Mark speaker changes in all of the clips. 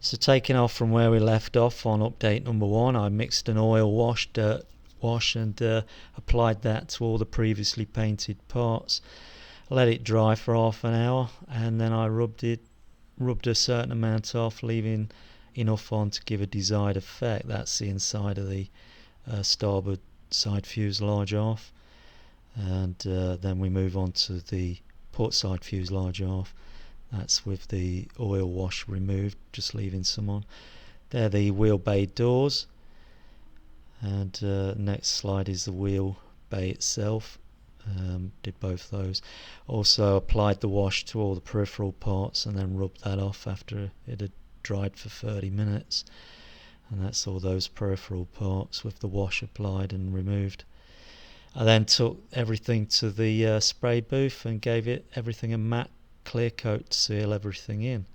Speaker 1: So taking off from where we left off on update number 1, I mixed an oil wash, dirt wash, and applied that to all the previously painted parts. Let it dry for half an hour, and then I rubbed a certain amount off, leaving enough on to give a desired effect. That's the inside of the starboard side fuselage off, and then we move on to the port side fuselage off. That's with the oil wash removed, just leaving some on. They're the wheel bay doors, and next slide is the wheel bay itself. Did both those. Also applied the wash to all the peripheral parts and then rubbed that off after it had dried for 30 minutes. And that's all those peripheral parts with the wash applied and removed. I then took everything to the spray booth and gave everything a matte clear coat to seal everything in,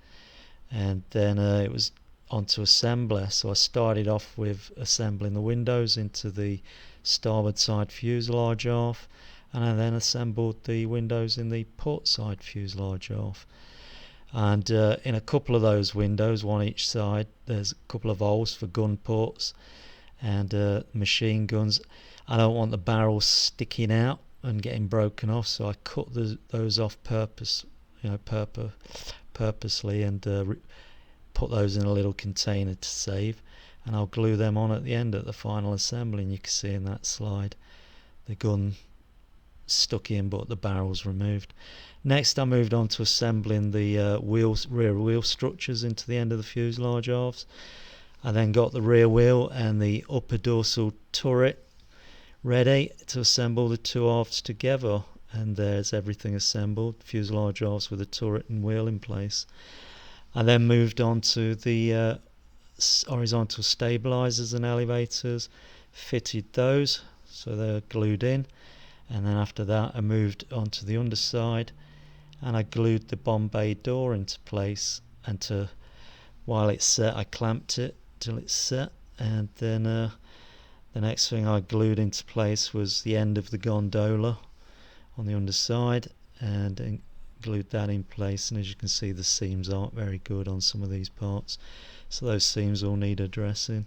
Speaker 1: and then it was onto assembler. So I started off with assembling the windows into the starboard side fuselage aft, and I then assembled the windows in the port side fuselage aft. And in a couple of those windows, one each side, there's a couple of holes for gun ports and machine guns. I don't want the barrels sticking out and getting broken off, so I cut those off purposely and put those in a little container to save, and I'll glue them on at the end at the final assembly. And you can see in that slide the gun stuck in but the barrels removed. Next I moved on to assembling the rear wheel structures into the end of the fuselage halves. I then got the rear wheel and the upper dorsal turret ready to assemble the two halves together, and there's everything assembled, fuselage halves with the turret and wheel in place. I then moved on to the horizontal stabilizers and elevators, fitted those so they're glued in, and then after that I moved on to the underside and I glued the bomb bay door into place, and while it's set I clamped it till it's set, and then the next thing I glued into place was the end of the gondola on the underside, and glued that in place. And as you can see, the seams aren't very good on some of these parts, so those seams all need addressing.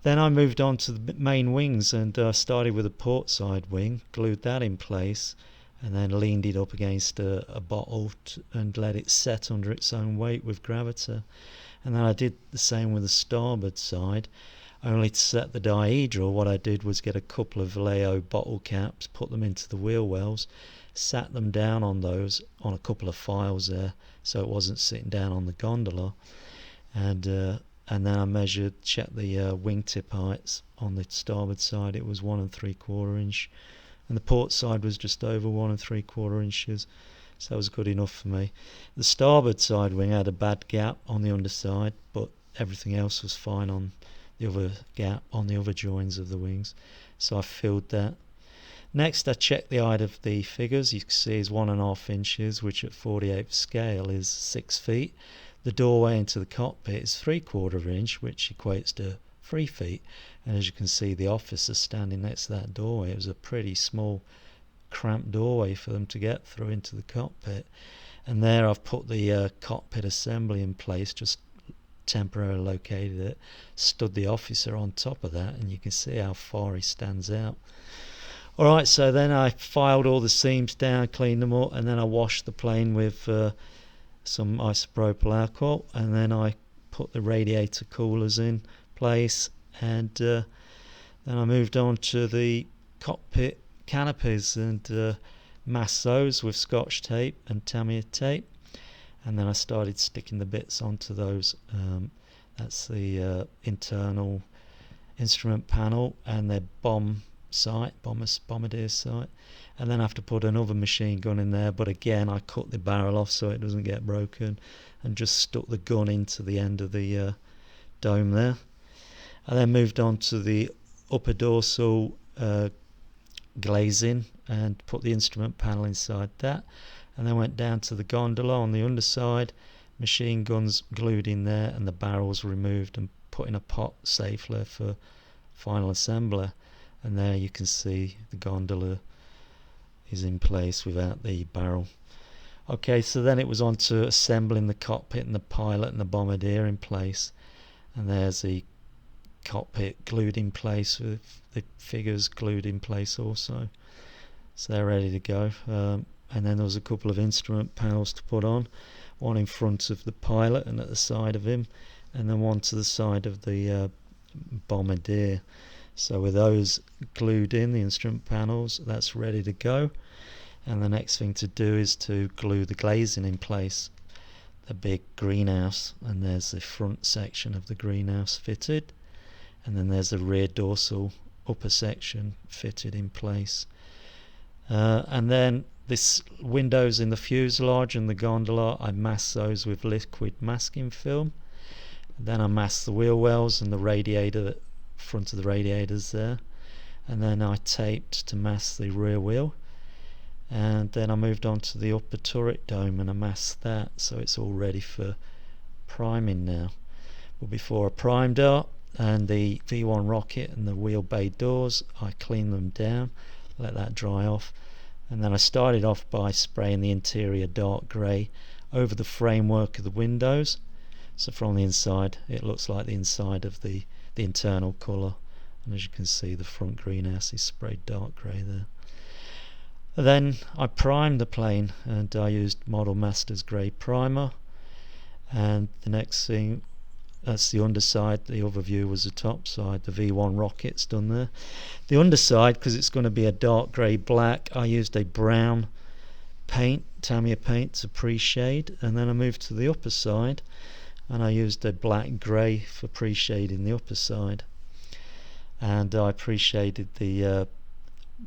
Speaker 1: Then I moved on to the main wings and started with a port side wing, glued that in place, and then leaned it up against a bottle and let it set under its own weight with gravity. And then I did the same with the starboard side. Only to set the dihedral, what I did was get a couple of Vallejo bottle caps, put them into the wheel wells, sat them down on those on a couple of files there, so it wasn't sitting down on the gondola, and then I checked the wingtip heights. On the starboard side it was 1 3/4 inch, and the port side was just over 1 3/4 inches, so that was good enough for me. The starboard side wing had a bad gap on the underside, but everything else was fine on the other gap on the other joins of the wings, so I filled that. Next I checked the height of the figures. You can see is 1.5 inches, which at 48th scale is 6 feet. The doorway into the cockpit is 3/4 inch, which equates to 3 feet, and as you can see the officer standing next to that doorway, it was a pretty small cramped doorway for them to get through into the cockpit. And there I've put the cockpit assembly in place, just temporarily located it, stood the officer on top of that, and you can see how far he stands out. Alright, so then I filed all the seams down, cleaned them up, and then I washed the plane with some isopropyl alcohol, and then I put the radiator coolers in place, and then I moved on to the cockpit canopies and masked those with scotch tape and Tamiya tape. And then I started sticking the bits onto those. That's the internal instrument panel and their bombardier sight. And then I have to put another machine gun in there, but again I cut the barrel off so it doesn't get broken, and just stuck the gun into the end of the dome there. I then moved on to the upper dorsal glazing and put the instrument panel inside that, and then went down to the gondola on the underside, machine guns glued in there and the barrels removed and put in a pot safely for final assembly. And there you can see the gondola is in place without the barrel. Okay, so then it was on to assembling the cockpit and the pilot and the bombardier in place. And there's the cockpit glued in place with the figures glued in place also. So they're ready to go. And then there was a couple of instrument panels to put on, one in front of the pilot and at the side of him, and then one to the side of the bombardier. So with those glued in, the instrument panels, that's ready to go. And the next thing to do is to glue the glazing in place, the big greenhouse, and there's the front section of the greenhouse fitted, and then there's the rear dorsal upper section fitted in place. And then this windows in the fuselage and the gondola, I masked those with liquid masking film. Then I masked the wheel wells and the radiator, front of the radiators there, and then I taped to mask the rear wheel. And then I moved on to the upper turret dome and I masked that, so it's all ready for priming now. But before I primed up, and the V1 rocket and the wheel bay doors, I cleaned them down, let that dry off, and then I started off by spraying the interior dark grey over the framework of the windows, so from the inside it looks like the inside of the internal colour, and as you can see the front greenhouse is sprayed dark grey there. Then I primed the plane and I used Model Masters grey primer, and the next thing, that's the underside. The other view was the top side. The V1 rocket's done there. The underside, because it's going to be a dark grey black, I used a brown paint, Tamiya paint, to pre-shade, and then I moved to the upper side and I used a black grey for pre-shading the upper side, and I pre-shaded the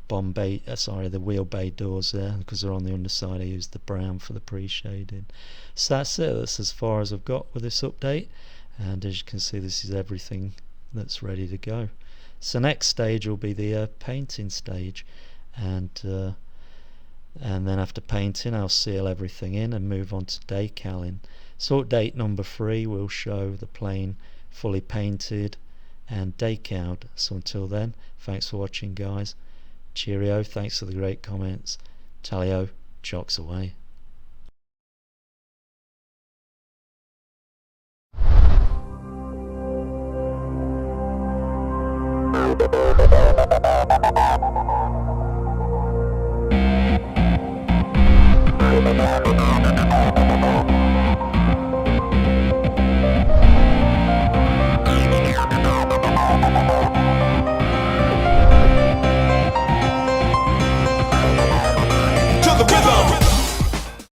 Speaker 1: the wheel bay doors there, because they're on the underside. I used the brown for the pre-shading. So that's it, that's as far as I've got with this update, and as you can see this is everything that's ready to go. So next stage will be the painting stage, and then after painting I'll seal everything in and move on to decaling. So update number 3 will show the plane fully painted and decaled. So until then, thanks for watching guys. Cheerio, thanks for the great comments. Talio, chocks away.